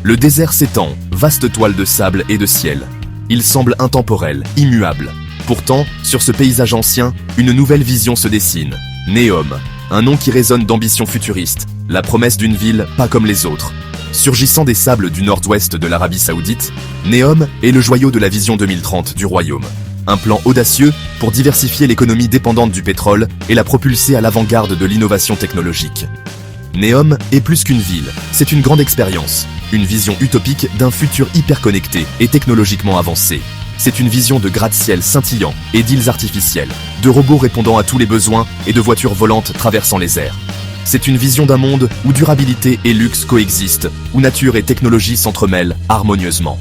Le désert s'étend, vaste toile de sable et de ciel. Il semble intemporel, immuable. Pourtant, sur ce paysage ancien, une nouvelle vision se dessine. Neom, un nom qui résonne d'ambition futuriste, la promesse d'une ville pas comme les autres. Surgissant des sables du nord-ouest de l'Arabie Saoudite, Neom est le joyau de la vision 2030 du royaume. Un plan audacieux pour diversifier l'économie dépendante du pétrole et la propulser à l'avant-garde de l'innovation technologique. Neom est plus qu'une ville, c'est une grande expérience, une vision utopique d'un futur hyper connecté et technologiquement avancé. C'est une vision de gratte-ciel scintillant et d'îles artificielles, de robots répondant à tous les besoins et de voitures volantes traversant les airs. C'est une vision d'un monde où durabilité et luxe coexistent, où nature et technologie s'entremêlent harmonieusement.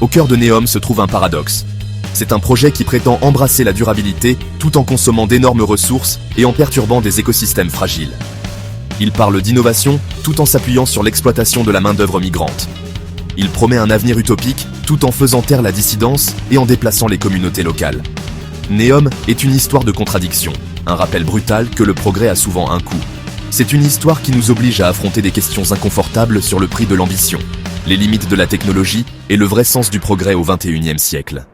Au cœur de Neom se trouve un paradoxe. C'est un projet qui prétend embrasser la durabilité tout en consommant d'énormes ressources et en perturbant des écosystèmes fragiles. Il parle d'innovation tout en s'appuyant sur l'exploitation de la main-d'œuvre migrante. Il promet un avenir utopique tout en faisant taire la dissidence et en déplaçant les communautés locales. Neom est une histoire de contradiction, un rappel brutal que le progrès a souvent un coût. C'est une histoire qui nous oblige à affronter des questions inconfortables sur le prix de l'ambition, les limites de la technologie et le vrai sens du progrès au XXIe siècle.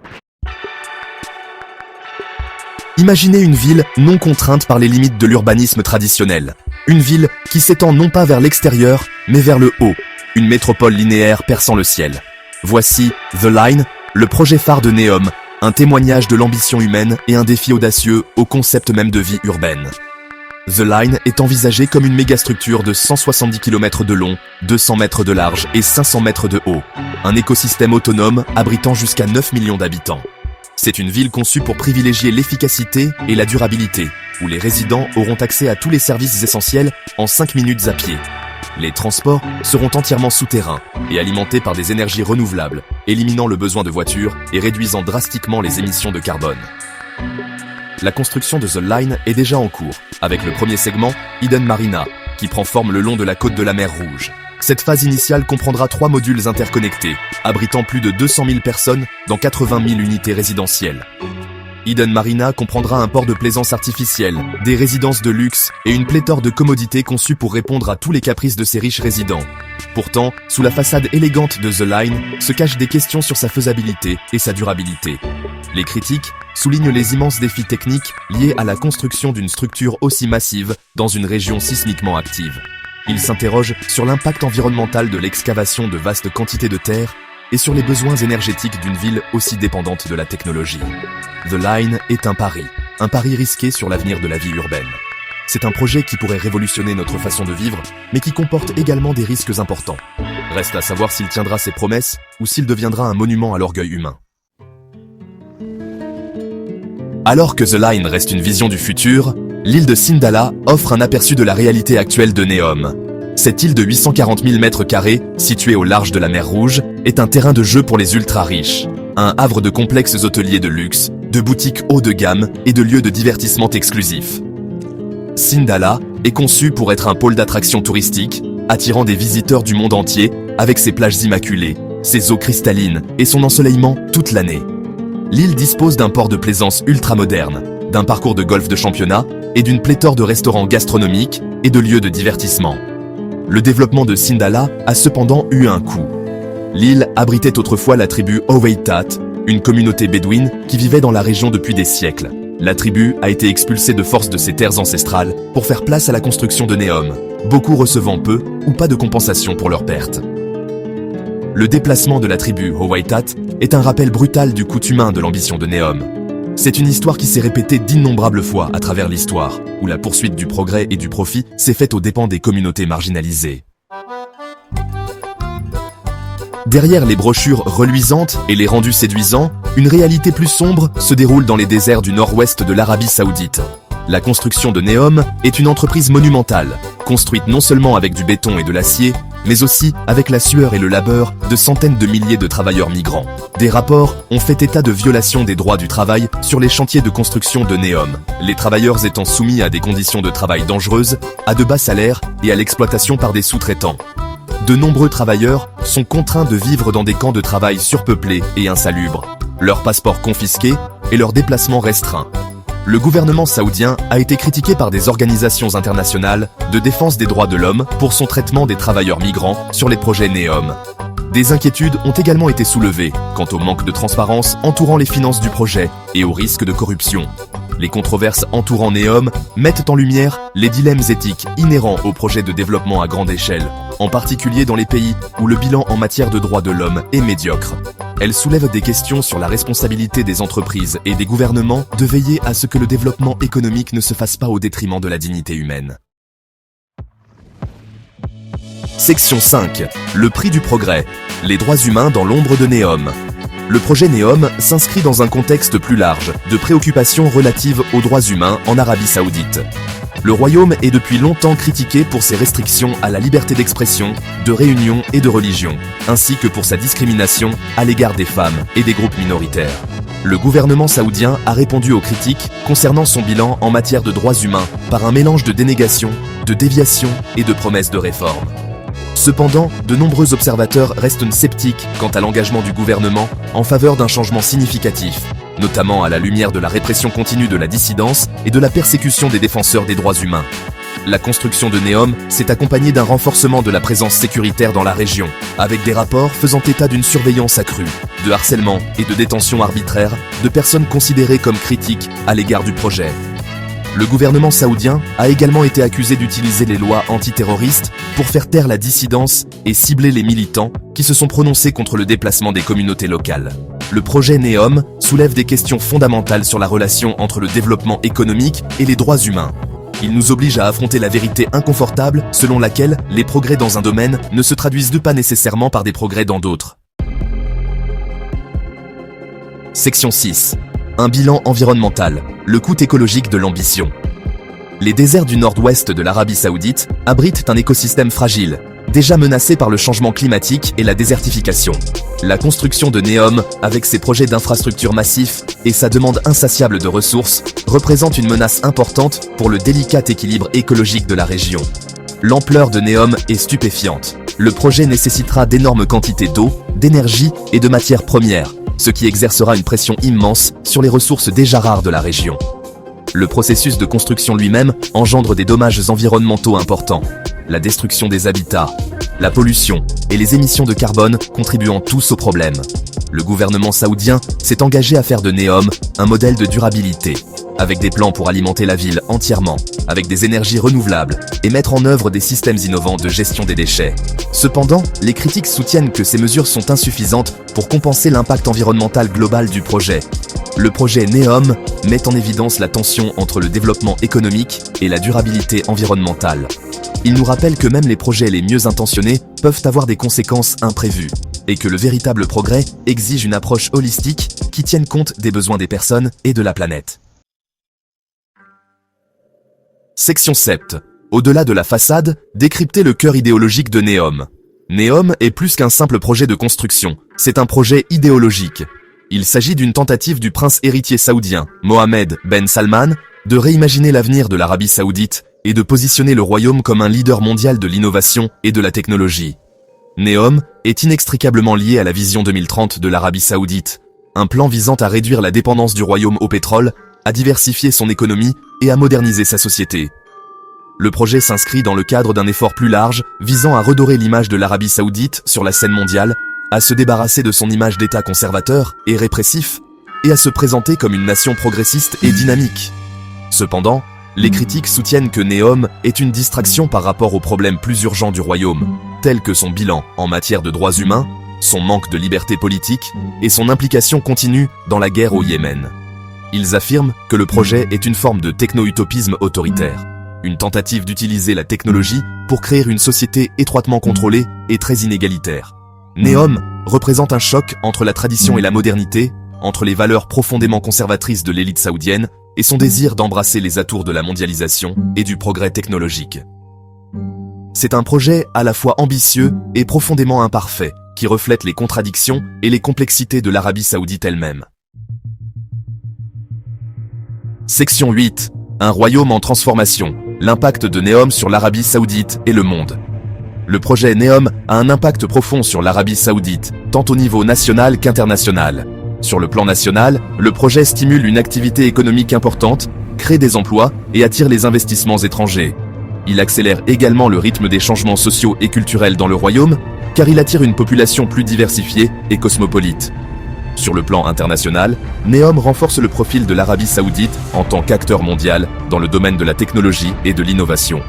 Imaginez une ville non contrainte par les limites de l'urbanisme traditionnel. Une ville qui s'étend non pas vers l'extérieur, mais vers le haut. Une métropole linéaire perçant le ciel. Voici The Line, le projet phare de Neom, un témoignage de l'ambition humaine et un défi audacieux au concept même de vie urbaine. The Line est envisagé comme une mégastructure de 170 km de long, 200 mètres de large et 500 mètres de haut. Un écosystème autonome abritant jusqu'à 9 millions d'habitants. C'est une ville conçue pour privilégier l'efficacité et la durabilité, où les résidents auront accès à tous les services essentiels en 5 minutes à pied. Les transports seront entièrement souterrains et alimentés par des énergies renouvelables, éliminant le besoin de voitures et réduisant drastiquement les émissions de carbone. La construction de The Line est déjà en cours, avec le premier segment, Eden Marina, qui prend forme le long de la côte de la mer Rouge. Cette phase initiale comprendra 3 modules interconnectés, abritant plus de 200 000 personnes dans 80 000 unités résidentielles. Eden Marina comprendra un port de plaisance artificiel, des résidences de luxe et une pléthore de commodités conçues pour répondre à tous les caprices de ses riches résidents. Pourtant, sous la façade élégante de The Line, se cachent des questions sur sa faisabilité et sa durabilité. Les critiques soulignent les immenses défis techniques liés à la construction d'une structure aussi massive dans une région sismiquement active. Ils s'interrogent sur l'impact environnemental de l'excavation de vastes quantités de terre et sur les besoins énergétiques d'une ville aussi dépendante de la technologie. The Line est un pari risqué sur l'avenir de la vie urbaine. C'est un projet qui pourrait révolutionner notre façon de vivre, mais qui comporte également des risques importants. Reste à savoir s'il tiendra ses promesses ou s'il deviendra un monument à l'orgueil humain. Alors que The Line reste une vision du futur, l'île de Sindalah offre un aperçu de la réalité actuelle de Neom. Cette île de 840 000 m², située au large de la mer Rouge, est un terrain de jeu pour les ultra-riches. Un havre de complexes hôteliers de luxe, de boutiques haut de gamme et de lieux de divertissement exclusifs. Sindalah est conçu pour être un pôle d'attraction touristique, attirant des visiteurs du monde entier, avec ses plages immaculées, ses eaux cristallines et son ensoleillement toute l'année. L'île dispose d'un port de plaisance ultra-moderne, d'un parcours de golf de championnat et d'une pléthore de restaurants gastronomiques et de lieux de divertissement. Le développement de Sindalah a cependant eu un coût. L'île abritait autrefois la tribu Oweitat, une communauté bédouine qui vivait dans la région depuis des siècles. La tribu a été expulsée de force de ses terres ancestrales pour faire place à la construction de Neom, beaucoup recevant peu ou pas de compensation pour leurs pertes. Le déplacement de la tribu Oweitat est un rappel brutal du coût humain de l'ambition de Neom. C'est une histoire qui s'est répétée d'innombrables fois à travers l'histoire, où la poursuite du progrès et du profit s'est faite aux dépens des communautés marginalisées. Derrière les brochures reluisantes et les rendus séduisants, une réalité plus sombre se déroule dans les déserts du nord-ouest de l'Arabie Saoudite. La construction de Neom est une entreprise monumentale, construite non seulement avec du béton et de l'acier, mais aussi avec la sueur et le labeur de centaines de milliers de travailleurs migrants. Des rapports ont fait état de violations des droits du travail sur les chantiers de construction de Neom, les travailleurs étant soumis à des conditions de travail dangereuses, à de bas salaires et à l'exploitation par des sous-traitants. De nombreux travailleurs sont contraints de vivre dans des camps de travail surpeuplés et insalubres, leurs passeports confisqués et leurs déplacements restreints. le gouvernement saoudien a été critiqué par des organisations internationales de défense des droits de l'homme pour son traitement des travailleurs migrants sur les projets NEOM. Des inquiétudes ont également été soulevées quant au manque de transparence entourant les finances du projet et au risque de corruption. Les controverses entourant NEOM mettent en lumière les dilemmes éthiques inhérents aux projets de développement à grande échelle, en particulier dans les pays où le bilan en matière de droits de l'homme est médiocre. Elles soulèvent des questions sur la responsabilité des entreprises et des gouvernements de veiller à ce que le développement économique ne se fasse pas au détriment de la dignité humaine. Section 5. Le prix du progrès. Les droits humains dans l'ombre de NEOM. Le projet NEOM s'inscrit dans un contexte plus large de préoccupations relatives aux droits humains en Arabie Saoudite. Le royaume est depuis longtemps critiqué pour ses restrictions à la liberté d'expression, de réunion et de religion, ainsi que pour sa discrimination à l'égard des femmes et des groupes minoritaires. Le gouvernement saoudien a répondu aux critiques concernant son bilan en matière de droits humains par un mélange de dénégation, de déviation et de promesses de réforme. Cependant, de nombreux observateurs restent sceptiques quant à l'engagement du gouvernement en faveur d'un changement significatif, notamment à la lumière de la répression continue de la dissidence et de la persécution des défenseurs des droits humains. La construction de NEOM s'est accompagnée d'un renforcement de la présence sécuritaire dans la région, avec des rapports faisant état d'une surveillance accrue, de harcèlement et de détention arbitraire de personnes considérées comme critiques à l'égard du projet. Le gouvernement saoudien a également été accusé d'utiliser les lois antiterroristes pour faire taire la dissidence et cibler les militants qui se sont prononcés contre le déplacement des communautés locales. Le projet NEOM soulève des questions fondamentales sur la relation entre le développement économique et les droits humains. Il nous oblige à affronter la vérité inconfortable selon laquelle les progrès dans un domaine ne se traduisent pas nécessairement par des progrès dans d'autres. Section 6. Un bilan environnemental, le coût écologique de l'ambition. Les déserts du nord-ouest de l'Arabie Saoudite abritent un écosystème fragile, déjà menacé par le changement climatique et la désertification. La construction de NEOM, avec ses projets d'infrastructures massifs et sa demande insatiable de ressources, représente une menace importante pour le délicat équilibre écologique de la région. L'ampleur de NEOM est stupéfiante. Le projet nécessitera d'énormes quantités d'eau, d'énergie et de matières premières, ce qui exercera une pression immense sur les ressources déjà rares de la région. Le processus de construction lui-même engendre des dommages environnementaux importants, la destruction des habitats, la pollution et les émissions de carbone contribuant tous au problème. Le gouvernement saoudien s'est engagé à faire de NEOM un modèle de durabilité, avec des plans pour alimenter la ville entièrement, avec des énergies renouvelables, et mettre en œuvre des systèmes innovants de gestion des déchets. Cependant, les critiques soutiennent que ces mesures sont insuffisantes pour compenser l'impact environnemental global du projet. Le projet NEOM met en évidence la tension entre le développement économique et la durabilité environnementale. Il nous rappelle que même les projets les mieux intentionnés peuvent avoir des conséquences imprévues, et que le véritable progrès exige une approche holistique qui tienne compte des besoins des personnes et de la planète. Section 7. Au-delà de la façade, décrypter le cœur idéologique de NEOM. NEOM est plus qu'un simple projet de construction, c'est un projet idéologique. Il s'agit d'une tentative du prince héritier saoudien, Mohammed Ben Salman, de réimaginer l'avenir de l'Arabie Saoudite et de positionner le royaume comme un leader mondial de l'innovation et de la technologie. NEOM est inextricablement lié à la vision 2030 de l'Arabie Saoudite, un plan visant à réduire la dépendance du royaume au pétrole, à diversifier son économie et à moderniser sa société. Le projet s'inscrit dans le cadre d'un effort plus large visant à redorer l'image de l'Arabie Saoudite sur la scène mondiale, à se débarrasser de son image d'État conservateur et répressif, et à se présenter comme une nation progressiste et dynamique. Cependant, les critiques soutiennent que NEOM est une distraction par rapport aux problèmes plus urgents du royaume, tels que son bilan en matière de droits humains, son manque de liberté politique et son implication continue dans la guerre au Yémen. Ils affirment que le projet est une forme de techno-utopisme autoritaire, une tentative d'utiliser la technologie pour créer une société étroitement contrôlée et très inégalitaire. NEOM représente un choc entre la tradition et la modernité, entre les valeurs profondément conservatrices de l'élite saoudienne et son désir d'embrasser les atours de la mondialisation et du progrès technologique. C'est un projet à la fois ambitieux et profondément imparfait, qui reflète les contradictions et les complexités de l'Arabie Saoudite elle-même. Section 8. Un royaume en transformation. L'impact de NEOM sur l'Arabie Saoudite et le monde. Le projet NEOM a un impact profond sur l'Arabie Saoudite, tant au niveau national qu'international. Sur le plan national, le projet stimule une activité économique importante, crée des emplois et attire les investissements étrangers. Il accélère également le rythme des changements sociaux et culturels dans le royaume, car il attire une population plus diversifiée et cosmopolite. Sur le plan international, NEOM renforce le profil de l'Arabie Saoudite en tant qu'acteur mondial dans le domaine de la technologie et de l'innovation.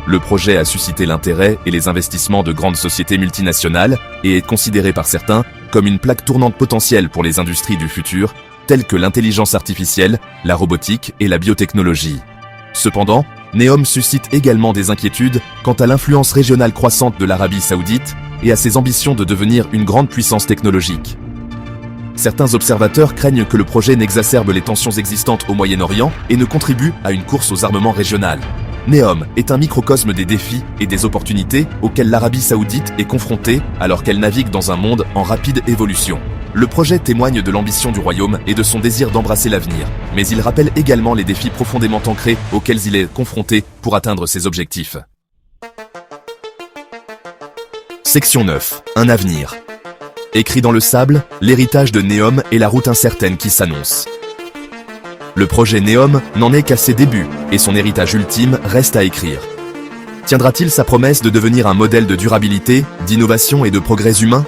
Le projet a suscité l'intérêt et les investissements de grandes sociétés multinationales et est considéré par certains comme une plaque tournante potentielle pour les industries du futur, telles que l'intelligence artificielle, la robotique et la biotechnologie. Cependant, NEOM suscite également des inquiétudes quant à l'influence régionale croissante de l'Arabie Saoudite et à ses ambitions de devenir une grande puissance technologique. Certains observateurs craignent que le projet n'exacerbe les tensions existantes au Moyen-Orient et ne contribue à une course aux armements régionales. NEOM est un microcosme des défis et des opportunités auxquels l'Arabie Saoudite est confrontée alors qu'elle navigue dans un monde en rapide évolution. Le projet témoigne de l'ambition du royaume et de son désir d'embrasser l'avenir, mais il rappelle également les défis profondément ancrés auxquels il est confronté pour atteindre ses objectifs. Section 9. Un avenir. Écrit dans le sable, l'héritage de NEOM et la route incertaine qui s'annonce. Le projet NEOM n'en est qu'à ses débuts, et son héritage ultime reste à écrire. Tiendra-t-il sa promesse de devenir un modèle de durabilité, d'innovation et de progrès humain ?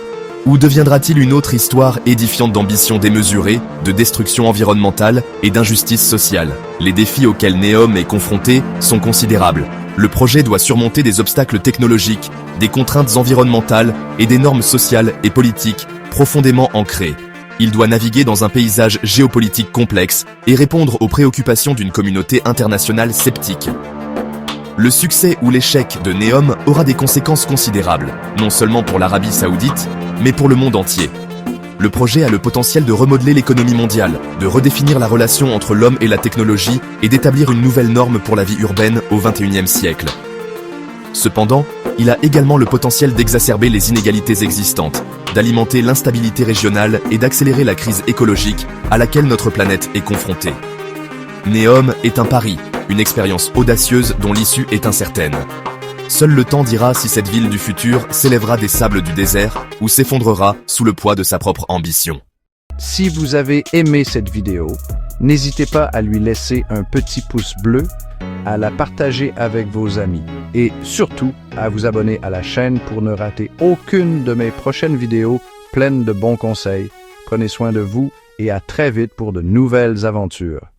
Ou deviendra-t-il une autre histoire édifiante d'ambition démesurée, de destruction environnementale et d'injustice sociale ? Les défis auxquels NEOM est confronté sont considérables. Le projet doit surmonter des obstacles technologiques, des contraintes environnementales et des normes sociales et politiques profondément ancrées. Il doit naviguer dans un paysage géopolitique complexe et répondre aux préoccupations d'une communauté internationale sceptique. Le succès ou l'échec de NEOM aura des conséquences considérables, non seulement pour l'Arabie Saoudite, mais pour le monde entier. Le projet a le potentiel de remodeler l'économie mondiale, de redéfinir la relation entre l'homme et la technologie et d'établir une nouvelle norme pour la vie urbaine au XXIe siècle. Cependant, il a également le potentiel d'exacerber les inégalités existantes, d'alimenter l'instabilité régionale et d'accélérer la crise écologique à laquelle notre planète est confrontée. NEOM est un pari, une expérience audacieuse dont l'issue est incertaine. Seul le temps dira si cette ville du futur s'élèvera des sables du désert ou s'effondrera sous le poids de sa propre ambition. Si vous avez aimé cette vidéo, n'hésitez pas à lui laisser un petit pouce bleu, à la partager avec vos amis et surtout à vous abonner à la chaîne pour ne rater aucune de mes prochaines vidéos pleines de bons conseils. Prenez soin de vous et à très vite pour de nouvelles aventures.